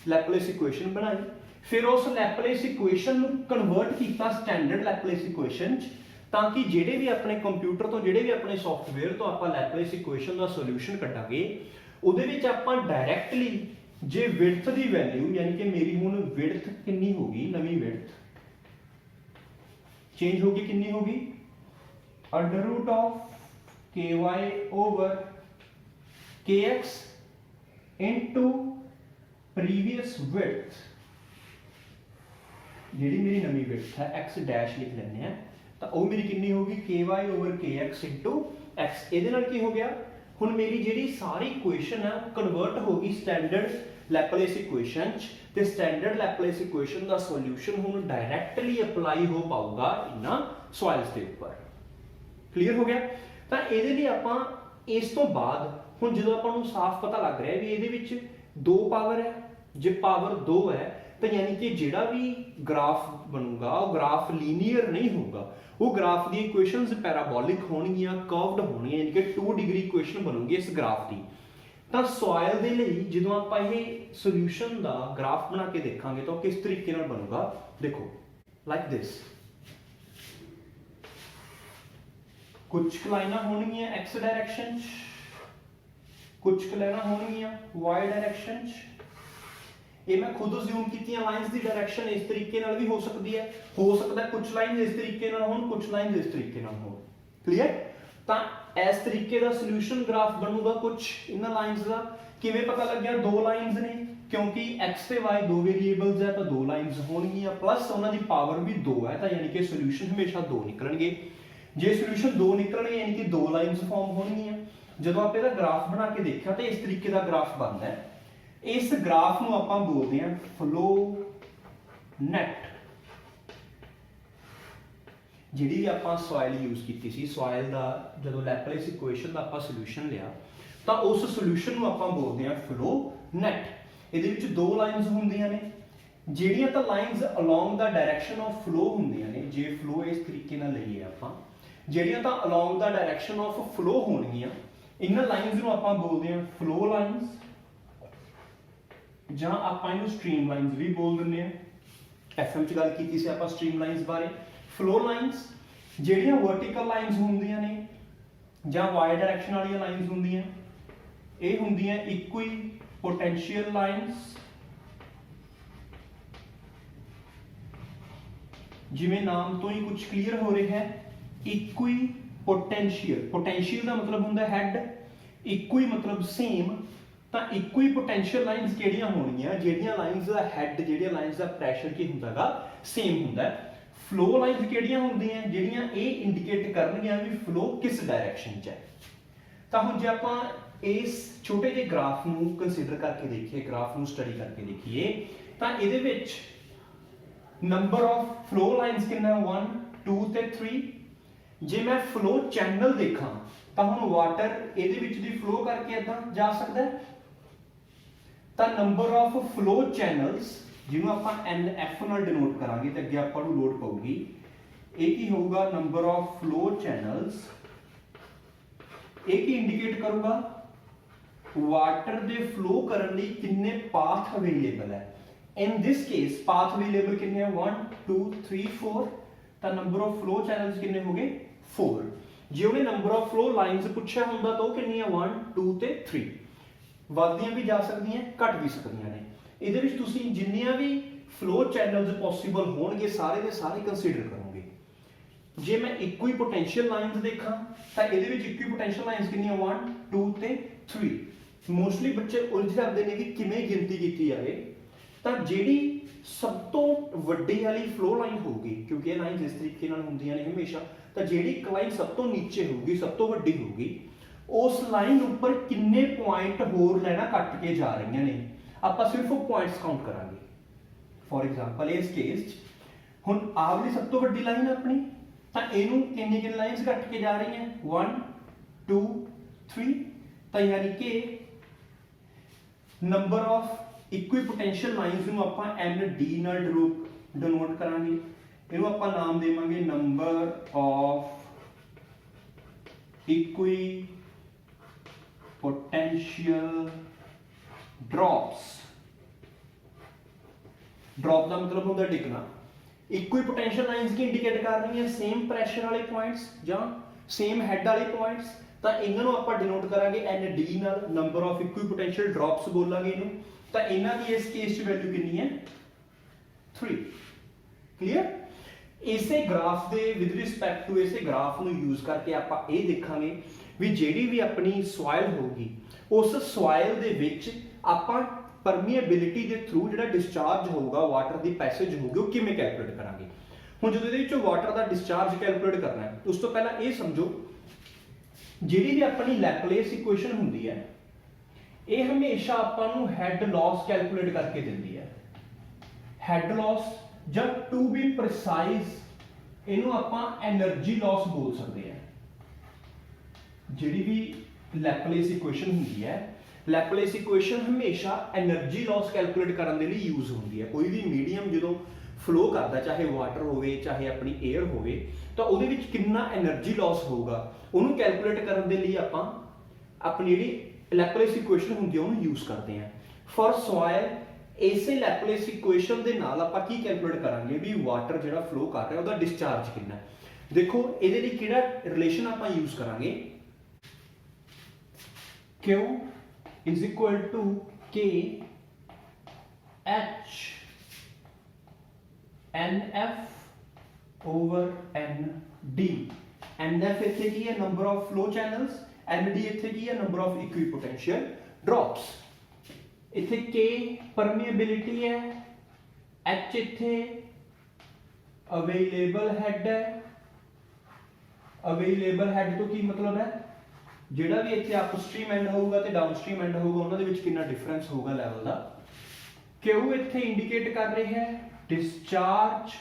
लैपलेस इक्वेशन बनाई, फिर उस लैपलेस इक्वेशन नूं कन्वर्ट किया स्टैंडर्ड लैपलेस इक्वेशन ताकि जेडे भी अपने कंप्यूटर तो जेडे भी अपने सॉफ्टवेयर तो आपां लैपलेस इक्वेशन का सोल्यूशन कटांगे उहदे विच आपां डायरैक्टली जे विड्थ की वैल्यू यानी कि मेरी हुण विड्थ कितनी होगी, नवीं विड्थ चेंज होगी, कितनी होगी under root of K Y over K X into previous width जी मेरी नवी विड्थ है एक्स डैश लिख लेने हैं तो वो मेरी कितनी होगी के Y over K X into x. ये की हो गया हुण मेरी जी सारी इक्वेशन है कन्वर्ट होगी स्टैंडर्ड लैपलेस इक्वेशन ते स्टैंडर्ड लैपलेस इक्वेशन का सोल्यूशन हुण डायरैक्टली अप्लाई हो पाऊगा इन्हां सॉइल्स के ऊपर। क्लीयर हो गया। तो ये आपां इस तो बाद हुण जदों आपां नूं साफ पता लग रहा है भी ये विच 2 पावर है, जे पावर 2 है तो यानी कि जिहड़ा भी ग्राफ बनूगा वो ग्राफ लीनियर नहीं होगा, वो ग्राफ दी इक्वेशनस पैराबोलिक होणगियां, कर्व्ड होणगियां, यानी कि 2 डिग्री इक्वेशन बनूगी इस ग्राफ की। तो सॉइल दे लई जदों आपां इह सोल्यूशन दा ग्राफ बना के देखांगे तो किस तरीके नाल बनूगा, देखो लाइक दिस। कुछ लाइनां होणगियां एक्स डायरेक्शन च, कुछ लाइनां होणगियां वाई डायरेक्शन च। ये मैं खुद अज्यूम कीतियां लाइन्स दी डायरेक्शन इस तरीके नाल भी हो सकती है, हो सकता है कुछ लाइन्स इस तरीके नाल होण, कुछ लाइन्स इस तरीके नाल होण। क्लियर। तो इस तरीके का सोल्यूशन ग्राफ बनूगा कुछ इन्हां लाइन्स का। किवें पता लग गया 2 लाइन्स ने क्योंकि एक्स ते वाई 2 वेरिएबल्स है तो 2 लाइन्स होणगियां प्लस उन्हां दी पावर भी 2 है तो यानी कि सोल्यूशन हमेशा 2 निकलणगे। जे सोल्यूशन 2 निकलणगे यानी कि 2 लाइन्स फॉर्म होणगियां। जदों आप इहदा ग्राफ बना के देखिया तो इस तरीके का ग्राफ बनदा है। इस ग्राफ नूं आपां बोलदे हां फ्लो नेट। जिहड़ी भी आपां सॉइल यूज कीती सी, सॉइल दा जदों लैपलेस इक्वेशन दा आपां सोल्यूशन लिया तो उस सोल्यूशन नूं आपां बोलदे हां फ्लो नेट। इहदे विच 2 लाइन्स हुंदियां ने, जिहड़ियां तां lines along the direction of flow हुंदियां ने, जे फ्लो इस तरीके नाल लईए आपां, जिहड़ियां तां along the direction of flow होणगियां इन्हां लाइन्स नूं आपां बोलदे हां फ्लो लाइन्स, ਜਾਂ ਆਪਾਂ ਇਹਨੂੰ ਸਟ੍ਰੀਮ ਲਾਈਨਸ ਵੀ ਬੋਲ ਦਿੰਦੇ ਆ। ਐਫਐਮ ਚ ਗੱਲ ਕੀਤੀ ਸੀ ਆਪਾਂ ਸਟ੍ਰੀਮ ਲਾਈਨਸ ਬਾਰੇ। ਫਲੋ ਲਾਈਨਸ ਜਿਹੜੀਆਂ ਵਰਟੀਕਲ ਲਾਈਨਸ ਹੁੰਦੀਆਂ ਨੇ ਜਾਂ y ਡਾਇਰੈਕਸ਼ਨ ਵਾਲੀਆਂ ਲਾਈਨਸ ਹੁੰਦੀਆਂ, ਇਹ ਹੁੰਦੀਆਂ ਇਕੁਈ ਪੋਟੈਂਸ਼ੀਅਲ ਲਾਈਨਸ। ਜਿਵੇਂ ਨਾਮ ਤੋਂ ਹੀ ਕੁਝ ਕਲੀਅਰ ਹੋ ਰਿਹਾ ਹੈ, ਇਕੁਈ ਪੋਟੈਂਸ਼ੀਅਲ, ਪੋਟੈਂਸ਼ੀਅਲ ਦਾ ਮਤਲਬ ਹੁੰਦਾ ਹੈਡ, ਇਕੁਈ ਮਤਲਬ ਸੇਮ, ਤਾਂ ਇਕੁਈ ਪੋਟੈਂਸ਼ੀਅਲ ਲਾਈਨਸ ਕਿਹੜੀਆਂ ਹੋਣਗੀਆਂ, ਜਿਹੜੀਆਂ ਲਾਈਨਸ ਦਾ ਹੈਡ, ਜਿਹੜੀਆਂ ਲਾਈਨਸ ਦਾ ਪ੍ਰੈਸ਼ਰ ਕੀ ਹੁੰਦਾਗਾ, ਸੇਮ ਹੁੰਦਾ ਹੈ। ਫਲੋ ਲਾਈਨਸ ਕਿਹੜੀਆਂ ਹੁੰਦੀਆਂ, ਜਿਹੜੀਆਂ ਇਹ ਇੰਡੀਕੇਟ ਕਰਨਗੀਆਂ ਵੀ ਫਲੋ ਕਿਸ ਡਾਇਰੈਕਸ਼ਨ 'ਚ ਹੈ। ਤਾਂ ਹੁਣ ਜੇ ਆਪਾਂ ਇਸ ਛੋਟੇ ਜਿਹੇ ਗ੍ਰਾਫ ਨੂੰ ਕੰਸੀਡਰ ਕਰਕੇ ਦੇਖੀਏ, ਗ੍ਰਾਫ ਨੂੰ ਸਟੱਡੀ ਕਰਕੇ ਦੇਖੀਏ, ਤਾਂ ਇਹਦੇ ਵਿੱਚ ਨੰਬਰ ਆਫ ਫਲੋ ਲਾਈਨਸ ਕਿੰਨਾ, 1 2 ਤੇ 3। ਜੇ ਮੈਂ ਫਲੋ ਚੈਨਲ ਦੇਖਾਂ ਤਾਂ ਹੁਣ ਵਾਟਰ ਇਹਦੇ ਵਿੱਚ ਦੀ ਫਲੋ ਕਰਕੇ ਇਦਾਂ ਜਾ ਸਕਦਾ ਹੈ, ਤਾਂ ਨੰਬਰ ਆਫ ਫਲੋ ਚੈਨਲਸ, ਜਿਹਨੂੰ ਆਪਾਂ NF ਨਾਲ ਡਿਨੋਟ ਕਰਾਂਗੇ ਤੇ ਅੱਗੇ ਆਪਾਂ ਨੂੰ ਲੋਡ ਪਊਗੀ, ਇਹ ਕੀ ਹੋਊਗਾ, ਨੰਬਰ ਆਫ ਫਲੋ ਚੈਨਲਸ। ਇਹ ਕੀ ਇੰਡੀਕੇਟ ਕਰੂਗਾ, ਵਾਟਰ ਦੇ ਫਲੋ ਕਰਨ ਲਈ ਕਿੰਨੇ ਪਾਥ ਅਵੇਲੇਬਲ ਹੈ। ਇਨ ਦਿਸ ਕੇਸ ਪਾਥ ਅਵੇਲੇਬਲ ਕਿੰਨੇ ਆ, 1 2 3 4, ਤਾਂ ਨੰਬਰ ਆਫ ਫਲੋ ਚੈਨਲਸ ਕਿੰਨੇ ਹੋ ਗਏ, 4। ਜੇ ਉਹਨੇ ਨੰਬਰ ਆਫ ਫਲੋ ਲਾਈਨਸ ਪੁੱਛਿਆ ਹੁੰਦਾ ਤਾਂ ਉਹ ਕਿੰਨੀਆਂ, 1 2 ਤੇ 3। ਵੱਧਦੀਆਂ ਵੀ ਜਾ ਸਕਦੀਆਂ, ਘਟ ਵੀ ਸਕਦੀਆਂ ਨੇ। ਇਹਦੇ ਵਿੱਚ ਤੁਸੀਂ ਜਿੰਨੀਆਂ ਵੀ ਫਲੋ ਚੈਨਲਸ ਪੋਸੀਬਲ ਹੋਣਗੇ ਸਾਰੇ ਦੇ ਸਾਰੇ ਕੰਸੀਡਰ ਕਰੋਗੇ। ਜੇ ਮੈਂ ਇਕੁਈ ਪੋਟੈਂਸ਼ੀਅਲ ਲਾਈਨਸ ਦੇਖਾਂ ਤਾਂ ਇਹਦੇ ਵਿੱਚ ਇਕੁਈ ਪੋਟੈਂਸ਼ੀਅਲ ਲਾਈਨਸ ਕਿੰਨੀਆਂ, 1 2 ਤੇ 3। ਮੋਸਟਲੀ ਬੱਚੇ ਉਲਝ ਜਾਂਦੇ ਨੇ ਕਿ ਕਿਵੇਂ ਗਿਣਤੀ ਕੀਤੀ ਜਾਵੇ, ਤਾਂ ਜਿਹੜੀ ਸਭ ਤੋਂ ਵੱਡੀ ਵਾਲੀ ਫਲੋ ਲਾਈਨ ਹੋਊਗੀ, ਕਿਉਂਕਿ ਇਹ ਲਾਈਨ ਇਸ ਤਰੀਕੇ ਨਾਲ ਹੁੰਦੀਆਂ ਨੇ ਹਮੇਸ਼ਾ, ਤਾਂ ਜਿਹੜੀ ਲਾਈਨ ਸਭ ਤੋਂ ਨੀਚੇ ਹੋਊਗੀ, ਸਭ ਤੋਂ ਵੱਡੀ ਹੋਊਗੀ, ਉਸ ਲਾਈਨ ਉੱਪਰ ਕਿੰਨੇ ਪੁਆਇੰਟ ਹੋਰ ਲੈਣਾ ਕੱਟ ਕੇ ਜਾ ਰਹੀਆਂ ਨੇ, ਆਪਾਂ ਸਿਰਫ ਉਹ ਪੁਆਇੰਟਸ ਕਾਊਂਟ ਕਰਾਂਗੇ। ਫੋਰ ਐਗਜ਼ਾਮਪਲ ਇਸ ਕੇਸ 'ਚ ਹੁਣ ਆਹ ਵਾਲੀ ਸਭ ਤੋਂ ਵੱਡੀ ਲਾਈਨ ਆਪਣੀ, ਤਾਂ ਇਹਨੂੰ ਕਿੰਨੇ ਲਾਈਨਸ ਕੱਟ ਕੇ ਜਾ ਰਹੀਆਂ, 1 2 3, ਤਾਂ ਯਾਨੀ ਕਿ number of equipotential lines ਨੂੰ ਆਪਾਂ ND ਨਾਲ ਡਿਨੋਟ ਕਰਾਂਗੇ। ਇਹਨੂੰ ਆਪਾਂ ਨਾਮ ਦੇਵਾਂਗੇ number of equipotential drops. Drop ਦਾ ਮਤਲਬ ਹੁੰਦਾ ਡਿੱਗਣਾ। ਇਕੁਈ ਪੋਟੈਂਸ਼ੀਅਲ ਲਾਈਨਸ ਕੀ ਇੰਡੀਕੇਟ ਕਰ ਰਹੀਆਂ, ਸੇਮ ਪ੍ਰੈਸ਼ਰ ਵਾਲੇ ਪੁਆਇੰਟਸ ਜਾਂ ਸੇਮ ਹੈਡ ਵਾਲੇ ਪੁਆਇੰਟਸ, ਤਾਂ ਇਹਨਾਂ ਨੂੰ ਆਪਾਂ ਡਿਨੋਟ ਕਰਾਂਗੇ ND ਨਾਲ, number of equipotential drops ਬੋਲਾਂਗੇ ਇਹਨੂੰ। ਤਾਂ ਇਹਨਾਂ ਦੀ ਇਸ ਕੇਸ 'ਚ ਵੈਲਿਊ ਕਿੰਨੀ ਹੈ, 3। ਕਲੀਅਰ। ਇਸੇ ਗ੍ਰਾਫ ਦੇ ਵਿਦ ਰਿਸਪੈਕਟ ਟੂ ਇਸੇ ਗ੍ਰਾਫ ਨੂੰ ਯੂਜ਼ ਕਰਕੇ ਆਪਾਂ ਇਹ ਦੇਖਾਂਗੇ ਵੀ ਜਿਹੜੀ ਵੀ ਆਪਣੀ ਸੋਇਲ ਹੋਊਗੀ, ਉਸ ਸੋਇਲ ਦੇ ਵਿੱਚ ਆਪਾਂ ਪਰਮੀਏਬਿਲਿਟੀ ਦੇ ਥਰੂ ਜਿਹੜਾ ਡਿਸਚਾਰਜ ਹੋਊਗਾ, ਵਾਟਰ ਦੀ ਪੈਸੇਜ ਹੋਊਗੀ, ਉਹ ਕਿਵੇਂ ਕੈਲਕੂਲੇਟ ਕਰਾਂਗੇ। ਹੁਣ ਜਦੋਂ ਇਹਦੇ ਵਿੱਚੋਂ ਵਾਟਰ ਦਾ ਡਿਸਚਾਰਜ ਕੈਲਕੂਲੇਟ ਕਰਨਾ ਹੈ, ਉਸ ਤੋਂ ਪਹਿਲਾਂ ਇਹ ਸਮਝੋ ਜਿਹੜੀ ਵੀ ਆਪਣੀ ਲੈਪਲੇਸ ਇਕੁਏਸ਼ਨ ਹੁੰਦੀ ਹੈ, ਇਹ ਹਮੇਸ਼ਾ ਆਪਾਂ ਨੂੰ ਹੈਡ ਲਾਸ ਕੈਲਕੂਲੇਟ ਕਰਕੇ ਦਿੰਦੀ ਹੈ। ਹੈਡ ਲਾਸ ਜਾਂ ਟੂ ਬੀ ਪ੍ਰੀਸਾਈਜ਼ ਇਹਨੂੰ ਆਪਾਂ એનર્ਜੀ ਲਾਸ ਬੋਲ ਸਕਦੇ ਹਾਂ। ਜਿਹੜੀ ਵੀ ਲੈਪਲੇਸ ਇਕੁਏਸ਼ਨ ਹੁੰਦੀ ਹੈ, ਲੈਪਲੇਸ ਇਕੁਏਸ਼ਨ ਹਮੇਸ਼ਾ એનર્ਜੀ ਲਾਸ ਕੈਲਕੂਲੇਟ ਕਰਨ ਦੇ ਲਈ ਯੂਜ਼ ਹੁੰਦੀ ਹੈ। ਕੋਈ ਵੀ ਮੀਡੀਅਮ ਜਦੋਂ ਫਲੋ ਕਰਦਾ, ਚਾਹੇ ਵਾਟਰ ਹੋਵੇ ਚਾਹੇ ਆਪਣੀ 에ਅਰ ਹੋਵੇ, ਤਾਂ ਉਹਦੇ ਵਿੱਚ ਕਿੰਨਾ એનર્ਜੀ ਲਾਸ ਹੋਊਗਾ ਉਹਨੂੰ ਕੈਲਕੂਲੇਟ ਕਰਨ ਦੇ ਲਈ ਆਪਾਂ ਆਪਣੀ ਜਿਹੜੀ ਲੈਪਲੇਸ ਇਕੁਏਸ਼ਨ ਹੁੰਦੀ ਹੈ ਉਹਨੂੰ ਯੂਜ਼ ਕਰਦੇ ਹਾਂ। ਫॉर ਸੋਇਲ ਇਸੇ ਲੈਪਲੇਸ ਇਕੁਏਸ਼ਨ ਦੇ ਨਾਲ ਆਪਾਂ ਕੀ ਕੈਲਕੂਲੇਟ ਕਰਾਂਗੇ ਵੀ ਵਾਟਰ ਜਿਹੜਾ ਫਲੋ ਕਰ ਰਿਹਾ ਉਹਦਾ ਡਿਸਚਾਰਜ ਕਿੰਨਾ। ਦੇਖੋ ਇਹਦੇ ਲਈ ਕਿਹੜਾ ਰਿਲੇਸ਼ਨ ਆਪਾਂ ਯੂਜ਼ ਕਰਾਂਗੇ, Q is equal to K H NF over ND। NF ਇੱਥੇ ਕੀ ਹੈ, number of flow channels, ND ਇੱਥੇ ਕੀ ਹੈ, ਨੰਬਰ ਆਫ ਇਕੁਈਪੋਟੈਂਸ਼ੀਅਲ ਡ੍ਰੌਪਸ। ਇੱਥੇ K ਪਰਮੀਏਬਿਲਿਟੀ ਹੈ, H ਇੱਥੇ ਅਵੇਲੇਬਲ ਹੈਡ ਹੈ। ਅਵੇਲੇਬਲ ਹੈਡ ਤੋਂ ਕੀ ਮਤਲਬ ਹੈ, ਜਿਹੜਾ ਵੀ ਇੱਥੇ ਅਪਸਟ੍ਰੀਮ ਐਂਡ ਹੋਊਗਾ ਤੇ ਡਾਊਨਸਟ੍ਰੀਮ ਐਂਡ ਹੋਊਗਾ ਉਹਨਾਂ ਦੇ ਵਿੱਚ ਕਿੰਨਾ ਡਿਫਰੈਂਸ ਹੋਊਗਾ ਲੈਵਲ ਦਾ। Q ਇੱਥੇ ਇੰਡੀਕੇਟ ਕਰ ਰਿਹਾ ਹੈ ਡਿਸਚਾਰਜ,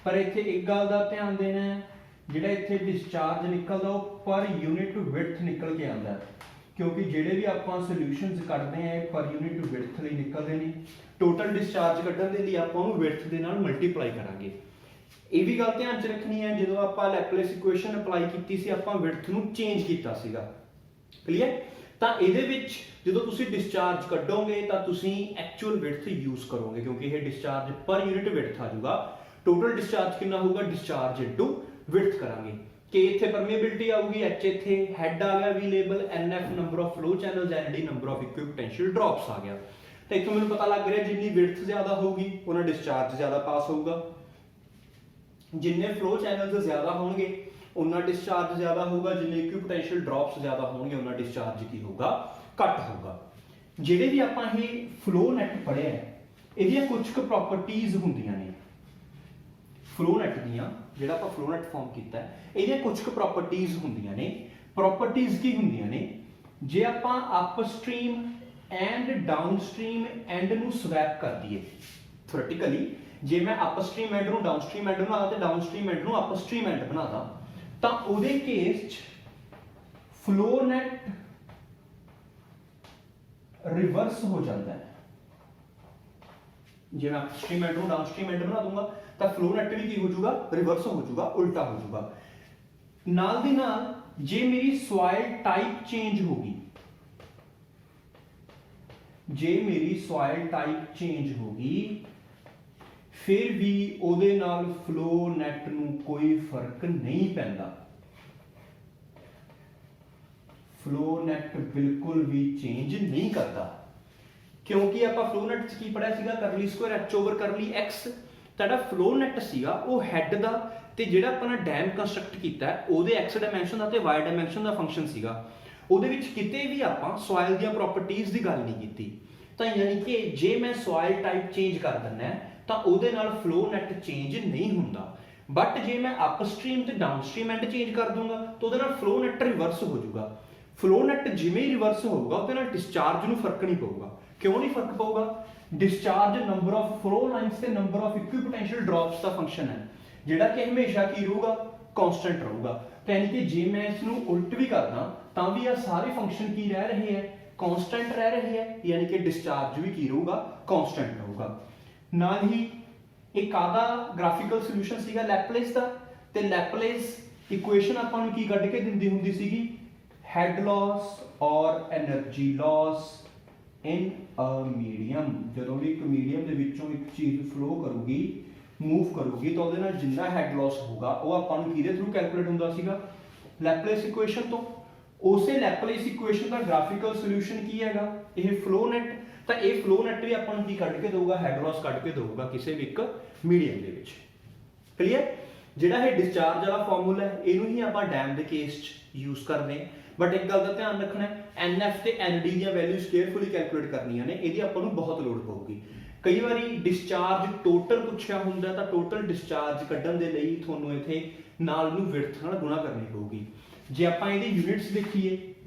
ਪਰ ਇੱਥੇ ਇੱਕ ਗੱਲ ਦਾ ਧਿਆਨ ਦੇਣਾ ਹੈ, ਜਿਹੜਾ ਇੱਥੇ ਡਿਸਚਾਰਜ ਨਿਕਲਦਾ ਉਹ ਪਰ ਯੂਨਿਟ ਵਿਡਥ ਨਿਕਲ ਕੇ ਆਉਂਦਾ, ਕਿਉਂਕਿ ਜਿਹੜੇ ਵੀ ਆਪਾਂ ਸੋਲੂਸ਼ਨਸ ਕੱਢਦੇ ਆ ਪਰ ਯੂਨਿਟ ਵਿਡਥ ਲਈ ਨਿਕਲਦੇ ਨੇ। ਟੋਟਲ ਡਿਸਚਾਰਜ ਕੱਢਣ ਦੇ ਲਈ ਆਪਾਂ ਉਹਨੂੰ ਵਿਡਥ ਦੇ ਨਾਲ ਮਲਟੀਪਲਾਈ ਕਰਾਂਗੇ। ਇਹ ਵੀ ਗੱਲ ਧਿਆਨ 'ਚ ਰੱਖਣੀ ਹੈ, ਜਦੋਂ ਆਪਾਂ ਲੈਪਲੇਸ ਇਕੁਏਸ਼ਨ ਅਪਲਾਈ ਕੀਤੀ ਸੀ ਆਪਾਂ ਵਿਡਥ ਨੂੰ ਚੇਂਜ ਕੀਤਾ ਸੀਗਾ। ਕਲੀਅਰ। ਤਾਂ ਇਹਦੇ ਵਿੱਚ ਜਦੋਂ ਤੁਸੀਂ ਡਿਸਚਾਰਜ ਕੱਢੋਗੇ ਤਾਂ ਤੁਸੀਂ ਐਕਚੁਅਲ ਵਿਡਥ ਯੂਜ਼ ਕਰੋਗੇ, ਕਿਉਂਕਿ ਇਹ ਡਿਸਚਾਰਜ ਪਰ ਯੂਨਿਟ ਵਿਡਥ ਆ ਜਾਊਗਾ। ਟੋਟਲ ਡਿਸਚਾਰਜ ਕਿੰਨਾ ਹੋਊਗਾ, ਡਿਸਚਾਰਜ ਇਨਟੂ ਵਿਡਥ ਕਰਾਂਗੇ। K ਇੱਥੇ permeability ਆਊਗੀ, H ਇੱਥੇ head ਆ ਗਿਆ V label, NF number of flow channels, ND number of equipotential drops ਆ ਗਿਆ। ਤਾਂ ਇੱਥੋਂ ਮੈਨੂੰ ਪਤਾ ਲੱਗ ਰਿਹਾ ਜਿੰਨੀ width ਜ਼ਿਆਦਾ ਹੋਊਗੀ ਉਹਨਾਂ discharge ਜ਼ਿਆਦਾ ਪਾਸ ਹੋਊਗਾ, ਜਿੰਨੇ flow channels ਜ਼ਿਆਦਾ ਹੋਣਗੇ ਉਹਨਾਂ discharge ਜ਼ਿਆਦਾ ਹੋਊਗਾ, ਜਿੰਨੇ equipotential drops ਜ਼ਿਆਦਾ ਹੋਣਗੇ ਉਹਨਾਂ discharge ਕੀ ਹੋਊਗਾ, ਘੱਟ ਹੋਊਗਾ। ਜਿਹੜੇ ਵੀ ਆਪਾਂ ਇਹ flow net ਪੜ੍ਹਿਆ ਇਹਦੀਆਂ ਕੁਝ ਕੁ ਪ੍ਰੋਪਰਟੀਜ਼ ਹੁੰਦੀਆਂ ਨੇ flow net ਦੀਆਂ, ਜਿਹੜਾ ਆਪਾਂ flow net ਫਾਰਮ ਕੀਤਾ ਇਹਦੀਆਂ ਕੁਝ ਕੁ ਪ੍ਰੋਪਰਟੀਜ਼ ਹੁੰਦੀਆਂ ਨੇ। ਪ੍ਰੋਪਰਟੀਜ਼ ਕੀ ਹੁੰਦੀਆਂ ਨੇ, ਜੇ ਆਪਾਂ ਅਪਸਟ੍ਰੀਮ ਐਂਡ ਡਾਊਨਸਟ੍ਰੀਮ ਐਂਡ ਨੂੰ ਸਵੈਪ ਕਰ ਦਈਏ ਥਿਓਰੇਟਿਕਲੀ, ਜੇ ਮੈਂ ਅਪਸਟ੍ਰੀਮ ਐਂਡ ਨੂੰ ਡਾਊਨਸਟ੍ਰੀਮ ਐਂਡ ਬਣਾਦਾ ਤੇ ਡਾਊਨਸਟ੍ਰੀਮ ਐਂਡ ਨੂੰ ਅਪਸਟ੍ਰੀਮ ਐਂਡ ਬਣਾਦਾ, ਤਾਂ ਉਹਦੇ ਕੇਸ 'ਚ flow net ਰਿਵਰਸ ਹੋ ਜਾਂਦਾ ਹੈ। ਜੇ ਮੈਂ ਅਪਸਟ੍ਰੀਮ ਐਂਡ ਨੂੰ ਡਾਊਨਸਟ੍ਰੀਮ ਐਂਡ ਬਣਾ ਦੂੰਗਾ ਤਾਂ flow net ਵੀ ਕੀ ਹੋ ਜਾਊਗਾ, ਰਿਵਰਸ ਹੋ ਜਾਊਗਾ, ਉਲਟਾ ਹੋ ਜਾਊਗਾ। ਨਾਲ ਦੀ ਨਾਲ ਜੇ ਮੇਰੀ ਸੋਇਲ ਟਾਈਪ ਚੇਂਜ ਹੋਗੀ, ਜੇ ਮੇਰੀ ਸੋਇਲ ਟਾਈਪ ਚੇਂਜ ਹੋਗੀ ਫਿਰ ਵੀ ਉਹਦੇ ਨਾਲ flow net ਨੂੰ ਕੋਈ ਫਰਕ ਨਹੀਂ ਪੈਂਦਾ। flow net ਬਿਲਕੁਲ ਵੀ ਚੇਂਜ ਨਹੀਂ ਕਰਦਾ, ਕਿਉਂਕਿ ਆਪਾਂ flow net 'ਚ ਕੀ ਪੜਿਆ ਸੀਗਾ, ਕਰਲੀ Square H over curly X। ਤੁਹਾਡਾ flow net ਸੀਗਾ ਉਹ ਹੈਡ ਦਾ ਤੇ ਜਿਹੜਾ ਆਪਾਂ ਨੇ ਡੈਮ ਕੰਸਟਰਕਟ ਕੀਤਾ ਉਹਦੇ x ਡਾਇਮੈਂਸ਼ਨ ਦਾ ਤੇ y ਡਾਇਮੈਂਸ਼ਨ ਦਾ ਫੰਕਸ਼ਨ ਸੀਗਾ। ਉਹਦੇ ਵਿੱਚ ਕਿਤੇ ਵੀ ਆਪਾਂ ਸੋਇਲ ਦੀਆਂ ਪ੍ਰੋਪਰਟੀਜ਼ ਦੀ ਗੱਲ ਨਹੀਂ ਕੀਤੀ। ਤਾਂ ਯਾਨੀ ਕਿ ਜੇ ਮੈਂ ਸੋਇਲ ਟਾਈਪ ਚੇਂਜ ਕਰ ਦਿੰਦਾ ਤਾਂ ਉਹਦੇ ਨਾਲ flow net ਚੇਂਜ ਨਹੀਂ ਹੁੰਦਾ, ਬਟ ਜੇ ਮੈਂ ਅਪਸਟ੍ਰੀਮ ਤੇ ਡਾਊਨਸਟ੍ਰੀਮ ਐਂਡ ਚੇਂਜ ਕਰ ਦੂੰਗਾ ਤਾਂ ਉਹਦੇ ਨਾਲ flow net ਰਿਵਰਸ ਹੋ ਜਾਊਗਾ। flow net ਜਿਵੇਂ ਹੀ ਰਿਵਰਸ ਹੋਊਗਾ ਉਹਦੇ ਨਾਲ ਡਿਸਚਾਰਜ ਨੂੰ ਫਰਕ ਨਹੀਂ ਪਊਗਾ। ਕਿਉਂ ਨਹੀਂ ਫਰਕ ਪਊਗਾ, discharge number of flow lines ਤੇ ਨੰਬਰ ਆਫ ਇਕੁਇਪੋਟੈਂਸ਼ੀਅਲ ਡ੍ਰੌਪਸ ਦਾ ਫੰਕਸ਼ਨ ਹੈ, ਜਿਹੜਾ ਕਿ ਹਮੇਸ਼ਾ ਕੀ ਰਹੂਗਾ, ਕਾਂਸਟੈਂਟ ਰਹੂਗਾ। ਤਾਂ ਯਾਨੀ ਕਿ ਜੇ ਮੈਂ ਇਸ ਨੂੰ ਉਲਟ ਵੀ ਕਰਦਾ ਤਾਂ ਵੀ ਇਹ ਸਾਰੇ ਫੰਕਸ਼ਨ ਕੀ ਰਹਿ ਰਹੇ ਹੈ, ਕਾਂਸਟੈਂਟ ਰਹਿ ਰਹੇ ਹੈ, ਯਾਨੀ ਕਿ ਡਿਸਚਾਰਜ ਵੀ ਕੀ ਰਹੂਗਾ, ਕਾਂਸਟੈਂਟ ਰਹੂਗਾ। ਨਾਲ ਹੀ ਇੱਕ ਆਦਾ ਗ੍ਰਾਫਿਕਲ ਸੋਲੂਸ਼ਨ ਸੀਗਾ ਲੈਪਲੇਸ ਦਾ, ਤੇ ਲੈਪਲੇਸ ਇਕੁਏਸ਼ਨ ਆਪਾਂ ਨੂੰ ਕੀ ਕੱਢ ਕੇ ਦਿੰਦੀ ਹੁੰਦੀ ਸੀਗੀ, ਹੈਡ ਲਾਸ ਔਰ એનર્ਜੀ ਲਾਸ ਇਨ ਅ ਮੀਡੀਅਮ। ਜਦੋਂ ਵੀ ਇੱਕ ਮੀਡੀਅਮ ਦੇ ਵਿੱਚੋਂ ਇੱਕ ਚੀਜ਼ ਫਲੋ ਕਰੂਗੀ, ਮੂਵ ਕਰੂਗੀ, ਤਾਂ ਉਹਦੇ ਨਾਲ ਜਿੰਨਾ ਹੈਡ ਲਾਸ ਹੋਊਗਾ ਉਹ ਆਪਾਂ ਨੂੰ ਕਿਹਦੇ ਥਰੂ ਕੈਲਕੂਲੇਟ ਹੁੰਦਾ ਸੀਗਾ, ਲੈਪਲੇਸ ਇਕੁਏਸ਼ਨ ਤੋਂ। ਉਸੇ ਲੈਪਲੇਸ ਇਕੁਏਸ਼ਨ ਦਾ ਗ੍ਰਾਫਿਕਲ ਸੋਲੂਸ਼ਨ ਕੀ ਹੈਗਾ, ਇਹ ਫਲੋ ਨੈਟ। ਤਾਂ ਇਹ ਫਲੋ ਨੈਟ ਵੀ ਆਪਾਂ ਨੂੰ ਕੀ ਕੱਢ ਕੇ ਦੇਊਗਾ, ਹੈਡ ਲਾਸ ਕੱਢ ਕੇ ਦੇਊਗਾ ਕਿਸੇ ਵੀ ਇੱਕ ਮੀਡੀਅਮ ਦੇ ਵਿੱਚ। ਕਲੀਅਰ। ਜਿਹੜਾ ਇਹ ਡਿਸਚਾਰਜ ਵਾਲਾ ਫਾਰਮੂਲਾ ਹੈ ਇਹਨੂੰ ਹੀ ਆਪਾਂ ਡੈਮ ਦੇ ਕੇਸ 'ਚ ਯੂਜ਼ ਕਰਦੇ ਹਾਂ, ਬਟ ਇੱਕ ਗੱਲ ਦਾ ਧਿਆਨ ਰੱਖਣਾ ਹੈ, NF ਤੇ ND ਦੀਆਂ ਵੈਲਿਊਜ਼ ਕੇਅਰਫੁਲੀ ਕੈਲਕੂਲੇਟ ਕਰਨੀਆਂ ਨੇ, ਇਹਦੀ ਆਪਾਂ ਨੂੰ ਬਹੁਤ ਲੋੜ ਪਊਗੀ। ਕਈ ਵਾਰੀ ਡਿਸਚਾਰਜ ਟੋਟਲ ਪੁੱਛਿਆ ਹੁੰਦਾ ਤਾਂ ਟੋਟਲ ਡਿਸਚਾਰਜ ਕੱਢਣ ਦੇ ਲਈ ਤੁਹਾਨੂੰ ਇੱਥੇ ਨਾਲ ਨੂੰ ਵਿਡਥ ਨਾਲ ਗੁਣਾ ਕਰਨੀ ਪਊਗੀ। ਜੇ ਆਪਾਂ ਇਹਦੀ ਯੂਨਿਟਸ ਦੇਖੀਏ,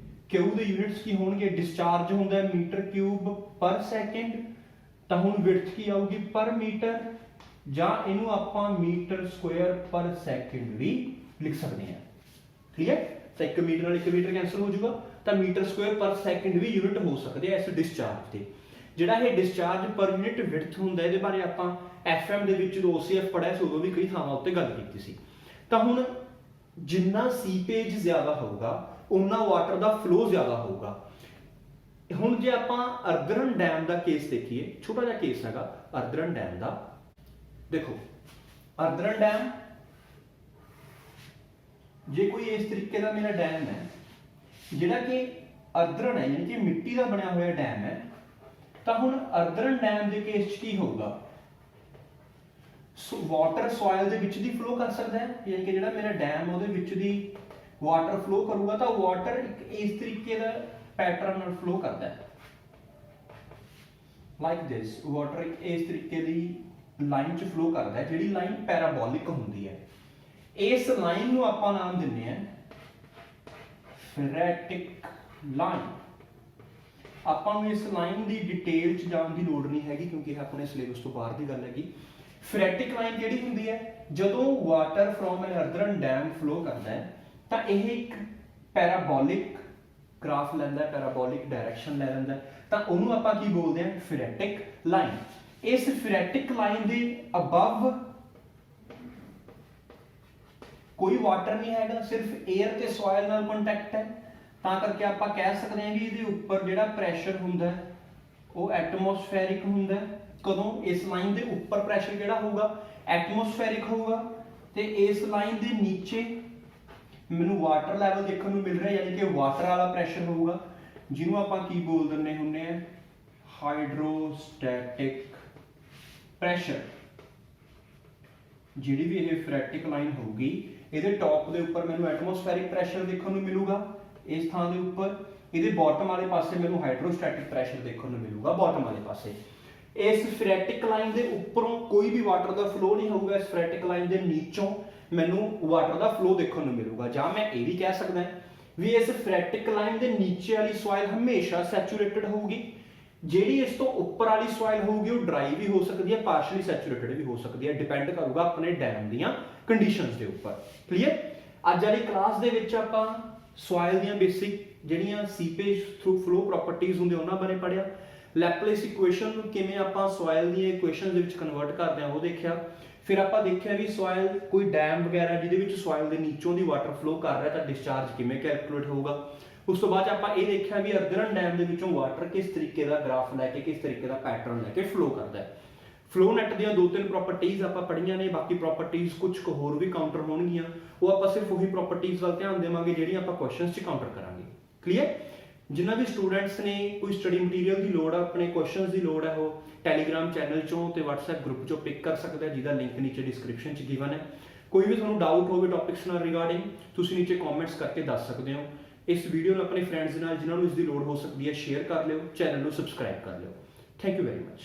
Q ਦੇ ਯੂਨਿਟਸ ਕੀ ਹੋਣਗੇ, ਡਿਸਚਾਰਜ ਹੁੰਦਾ ਹੈ ਮੀਟਰ ਕਿਊਬ ਪਰ ਸੈਕਿੰਡ, ਤਾਂ ਹੁਣ ਵਿਡਥ ਕੀ ਆਊਗੀ, ਪਰ ਮੀਟਰ, ਜਾਂ ਇਹਨੂੰ ਆਪਾਂ ਮੀਟਰ ਸਕੁਆਇਰ ਪਰ ਸੈਕਿੰਡ ਵੀ ਲਿਖ ਸਕਦੇ ਹਾਂ। ਕਲੀਅਰ। ਤਾਂ 1 ਮੀਟਰ ਨਾਲ 1 ਮੀਟਰ ਕੈਂਸਲ ਹੋ ਜਾਊਗਾ, ਤਾਂ ਮੀਟਰ ਸਕੁਆਇਰ ਪਰ ਸੈਕਿੰਡ ਵੀ ਯੂਨਿਟ ਹੋ ਸਕਦੇ ਆ ਇਸ ਡਿਸਚਾਰਜ ਦੇ। ਜਿਹੜਾ ਇਹ ਡਿਸਚਾਰਜ ਪਰ ਯੂਨਿਟ ਵਿਡਥ ਹੁੰਦਾ, ਇਹਦੇ ਬਾਰੇ ਆਪਾਂ FM ਦੇ ਵਿੱਚ ਜਦੋਂ OCF ਪੜ੍ਹਿਆ ਸੀ ਉਦੋਂ ਵੀ ਕਈ ਥਾਵਾਂ ਉੱਤੇ ਗੱਲ ਕੀਤੀ ਸੀ। ਤਾਂ ਹੁਣ ਜਿੰਨਾ ਸੀਪੇਜ ਜ਼ਿਆਦਾ ਹੋਊਗਾ ਉਨਾ ਵਾਟਰ ਦਾ ਫਲੋ ਜ਼ਿਆਦਾ ਹੋਊਗਾ। ਹੁਣ ਜੇ ਆਪਾਂ ਅਰਦਰਨ ਡੈਮ ਦਾ ਕੇਸ ਦੇਖੀਏ, ਛੋਟਾ ਜਿਹਾ ਕੇਸ ਹੈਗਾ ਅਰਦਰਨ ਡੈਮ ਦਾ। ਦੇਖੋ ਅਰਦਰਨ ਡੈਮ, ਜੇ ਕੋਈ ਇਸ ਤਰੀਕੇ ਦਾ ਮੇਰਾ ਡੈਮ ਹੈ ਜਿਹੜਾ ਕਿ ਅਰਦਰਨ ਹੈ, ਯਾਨੀ ਕਿ ਮਿੱਟੀ ਦਾ ਬਣਿਆ ਹੋਇਆ ਡੈਮ ਹੈ, ਤਾਂ ਹੁਣ ਅਰਦਰਨ ਡੈਮ ਦੇ ਕੇਸ 'ਚ ਕੀ ਹੋਊਗਾ, ਵਾਟਰ ਸੋਇਲ ਦੇ ਵਿੱਚ ਦੀ ਫਲੋ ਕਰ ਸਕਦਾ ਹੈ, ਯਾਨੀ ਕਿ ਜਿਹੜਾ ਮੇਰਾ ਡੈਮ ਉਹਦੇ ਵਿੱਚ ਦੀ ਵਾਟਰ ਫਲੋ ਕਰੂਗਾ ਤਾਂ ਵਾਟਰ ਇੱਕ ਇਸ ਤਰੀਕੇ ਦਾ ਪੈਟਰਨ ਨਾਲ ਫਲੋ ਕਰਦਾ ਹੈ, ਲਾਈਕ ਦਿਸ। ਵਾਟਰ ਇੱਕ ਇਸ ਤਰੀਕੇ ਦੀ ਲਾਈਨ 'ਚ ਫਲੋ ਕਰਦਾ ਹੈ, ਜਿਹੜੀ ਲਾਈਨ ਪੈਰਾਬੋਲਿਕ ਹੁੰਦੀ ਹੈ। ਇਸ ਲਾਈਨ ਨੂੰ ਆਪਾਂ ਨਾਮ ਦਿੰਦੇ ਆ ਫਰੈਟਿਕ ਲਾਈਨ। ਆਪਾਂ ਨੂੰ ਇਸ ਲਾਈਨ ਦੀ ਡਿਟੇਲ 'ਚ ਜਾਣ ਦੀ ਲੋੜ ਨਹੀਂ ਹੈਗੀ ਕਿਉਂਕਿ ਇਹ ਆਪਣੇ ਸਿਲੇਬਸ ਤੋਂ ਬਾਹਰ ਦੀ ਗੱਲ ਹੈਗੀ। ਫਰੈਟਿਕ ਲਾਈਨ ਜਿਹੜੀ ਹੁੰਦੀ ਹੈ, ਜਦੋਂ water from an earthen dam flow ਕਰਦਾ ਹੈ ਤਾਂ ਇਹ ਇੱਕ ਪੈਰਾਬੋਲਿਕ ਗ੍ਰਾਫ ਲੈਂਦਾ, ਪੈਰਾਬੋਲਿਕ ਡਾਇਰੈਕਸ਼ਨ ਲੈ ਲੈਂਦਾ, ਤਾਂ ਉਹਨੂੰ ਆਪਾਂ ਕੀ ਬੋਲਦੇ ਹਾਂ, ਫਰੈਟਿਕ ਲਾਈਨ। ਇਸ ਫਰੈਟਿਕ ਲਾਈਨ ਦੇ ਅਬਵ ਕੋਈ ਵਾਟਰ ਨਹੀਂ ਹੈਗਾ, ਸਿਰਫ 에ਅਰ ਤੇ ਸੋਇਲ ਨਾਲ ਕੰਟੈਕਟ ਹੈ, ਤਾਂ ਕਰਕੇ ਆਪਾਂ ਕਹਿ ਸਕਦੇ ਹਾਂ ਕਿ ਇਹਦੇ ਉੱਪਰ ਜਿਹੜਾ ਪ੍ਰੈਸ਼ਰ ਹੁੰਦਾ ਉਹ ਐਟਮੋਸਫੈਰਿਕ ਹੁੰਦਾ। ਕਦੋਂ, ਇਸ ਲਾਈਨ ਦੇ ਉੱਪਰ ਪ੍ਰੈਸ਼ਰ ਜਿਹੜਾ ਹੋਊਗਾ ਐਟਮੋਸਫੈਰਿਕ ਹੋਊਗਾ, ਤੇ ਇਸ ਲਾਈਨ ਦੇ ਨੀਚੇ ਮੈਨੂੰ ਵਾਟਰ ਲੈਵਲ ਦੇਖਣ ਨੂੰ ਮਿਲ ਰਿਹਾ, ਯਾਨੀ ਕਿ ਵਾਟਰ ਵਾਲਾ ਪ੍ਰੈਸ਼ਰ ਹੋਊਗਾ, ਜਿਹਨੂੰ ਆਪਾਂ ਕੀ ਬੋਲ ਦਿੰਦੇ ਹੁੰਦੇ ਆ, ਹਾਈਡਰੋਸਟੈਟਿਕ ਪ੍ਰੈਸ਼ਰ। ਜਿਹੜੀ ਵੀ ਇਹ ਫਰੈਟਿਕ ਲਾਈਨ ਹੋਊਗੀ, ਇਹਦੇ ਟੌਪ ਦੇ ਉੱਪਰ ਮੈਨੂੰ ਐਟਮੋਸਫੈਰਿਕ ਪ੍ਰੈਸ਼ਰ ਦੇਖਣ ਨੂੰ ਮਿਲੂਗਾ ਇਸ ਥਾਂ ਦੇ ਉੱਪਰ, ਇਹਦੇ ਬਾਟਮ ਵਾਲੇ ਪਾਸੇ ਮੈਨੂੰ ਹਾਈਡਰੋਸਟੈਟਿਕ ਪ੍ਰੈਸ਼ਰ ਦੇਖਣ ਨੂੰ ਮਿਲੂਗਾ ਬਾਟਮ ਵਾਲੇ ਪਾਸੇ। ਇਸ ਫਰੈਟਿਕ ਲਾਈਨ ਦੇ ਉੱਪਰੋਂ ਕੋਈ ਵੀ ਵਾਟਰ ਦਾ ਫਲੋ ਨਹੀਂ ਹੋਊਗਾ, ਇਸ ਫਰੈਟਿਕ ਲਾਈਨ ਦੇ ਨੀਚੋਂ ਮੈਨੂੰ ਵਾਟਰ ਦਾ ਫਲੋ ਦੇਖਣ ਨੂੰ ਮਿਲੂਗਾ। ਜਾਂ ਮੈਂ ਇਹ ਵੀ ਕਹਿ ਸਕਦਾ ਵੀ ਇਸ ਫਰੈਟਿਕ ਲਾਈਨ ਦੇ ਨੀਚੇ ਵਾਲੀ ਸੋਇਲ ਹਮੇਸ਼ਾ ਸੈਚੂਰੇਟਡ ਹੋਊਗੀ, ਜਿਹੜੀ ਇਸ ਤੋਂ ਉੱਪਰ ਵਾਲੀ ਸੋਇਲ ਹੋਊਗੀ ਉਹ ਡਰਾਈ ਵੀ ਹੋ ਸਕਦੀ ਹੈ, ਪਾਰਸ਼ਲੀ ਸੈਚੂਰੇਟਡ ਵੀ ਹੋ ਸਕਦੀ ਹੈ, ਡਿਪੈਂਡ ਕਰੂਗਾ ਆਪਣੇ ਡੈਮ ਦੀਆਂ ਕੰਡੀਸ਼ਨਸ ਦੇ ਉੱਪਰ। ਕਲੀਅਰ? ਅੱਜ ਵਾਲੀ ਕਲਾਸ ਦੇ ਵਿੱਚ ਆਪਾਂ ਸੋਇਲ ਦੀਆਂ ਬੇਸਿਕ ਜਿਹੜੀਆਂ ਸੀਪੇਜ ਥਰੂ ਫਲੋ ਪ੍ਰੋਪਰਟੀਜ਼ ਹੁੰਦੇ ਉਹਨਾਂ ਬਾਰੇ ਪੜ੍ਹਿਆ। ਲੈਪਲੇਸ ਇਕੁਏਸ਼ਨ ਨੂੰ ਕਿਵੇਂ ਆਪਾਂ ਸੋਇਲ ਦੀਆਂ ਇਕੁਏਸ਼ਨਸ ਦੇ ਵਿੱਚ ਕਨਵਰਟ ਕਰਦੇ ਹਾਂ ਉਹ ਦੇਖਿਆ। ਫਿਰ ਆਪਾਂ ਦੇਖਿਆ ਵੀ ਸੋਇਲ ਕੋਈ ਡੈਮ ਵਗੈਰਾ ਜਿਹਦੇ ਵਿੱਚ ਸੋਇਲ ਦੇ ਨੀਚੋਂ ਦੀ ਵਾਟਰ ਫਲੋ ਕਰ ਰਿਹਾ ਤਾਂ ਡਿਸਚਾਰਜ ਕਿਵੇਂ ਕੈਲਕੂਲੇਟ ਹੋਊਗਾ। ਉਸ ਤੋਂ ਬਾਅਦ ਆਪਾਂ ਇਹ ਦੇਖਿਆ ਵੀ ਅਰਦਰਨ ਡੈਮ ਦੇ ਵਿੱਚੋਂ ਵਾਟਰ ਕਿਸ ਤਰੀਕੇ ਦਾ ਗ੍ਰਾਫ ਲੈ ਕੇ, ਕਿਸ ਤਰੀਕੇ ਦਾ ਪੈਟਰਨ ਲੈ ਕੇ ਫਲੋ ਕਰਦਾ ਹੈ। ਫਲੋ ਨੈਟ ਦੀਆਂ 2-3 ਪ੍ਰੋਪਰਟੀਜ਼ ਆਪਾਂ ਪੜ੍ਹੀਆਂ ਨੇ, ਬਾਕੀ ਪ੍ਰੋਪਰਟੀਜ਼ ਕੁਝ ਕੁ ਹੋਰ ਵੀ ਕਾਊਂਟਰ ਹੋਣਗੀਆਂ, ਉਹ ਆਪਾਂ ਸਿਰਫ ਉਹੀ ਪ੍ਰੋਪਰਟੀਜ਼ ਵੱਲ ਧਿਆਨ ਦੇਵਾਂਗੇ ਜਿਹੜੀਆਂ ਆਪਾਂ ਕੁਐਸਚਨਸ 'ਚ ਕਾਊਂਟਰ ਕਰਾਂਗੇ। ਕਲੀਅਰ? ਜਿਨ੍ਹਾਂ ਵੀ ਸਟੂਡੈਂਟਸ ਨੇ ਕੋਈ ਸਟੱਡੀ ਮਟੀਰੀਅਲ ਦੀ ਲੋੜ ਆ, ਆਪਣੇ ਕੁਐਸਚਨਸ ਦੀ ਲੋੜ ਹੈ, ਉਹ ਟੈਲੀਗ੍ਰਾਮ ਚੈਨਲ ਚੋਂ ਤੇ WhatsApp ਗਰੁੱਪ ਚੋਂ ਪਿਕ ਕਰ ਸਕਦਾ, ਜਿਹਦਾ ਲਿੰਕ ਨੀਚੇ ਡਿਸਕ੍ਰਿਪਸ਼ਨ 'ਚ ਗਿਵਨ ਹੈ। ਕੋਈ ਵੀ ਤੁਹਾਨੂੰ ਡਾਊਟ ਹੋਵੇ ਟੌਪਿਕਸ ਨਾਲ ਰਿਗਾਰਡਿੰਗ, ਤੁਸੀਂ ਨੀਚੇ ਕਮੈਂਟਸ ਕਰਕੇ ਦੱਸ ਸਕਦੇ ਹੋ। ਇਸ ਵੀਡੀਓ ਨੂੰ ਆਪਣੇ ਫਰੈਂਡਸ ਨਾਲ ਜਿਨ੍ਹਾਂ ਨੂੰ ਇਸ ਦੀ ਲੋੜ ਹੋ ਸਕਦੀ ਹੈ ਸ਼ੇਅਰ ਕਰ ਲਿਓ, ਚੈਨਲ ਨੂੰ ਸਬਸਕ੍ਰਾਈਬ ਕਰ ਲਿਓ। Thank you very much.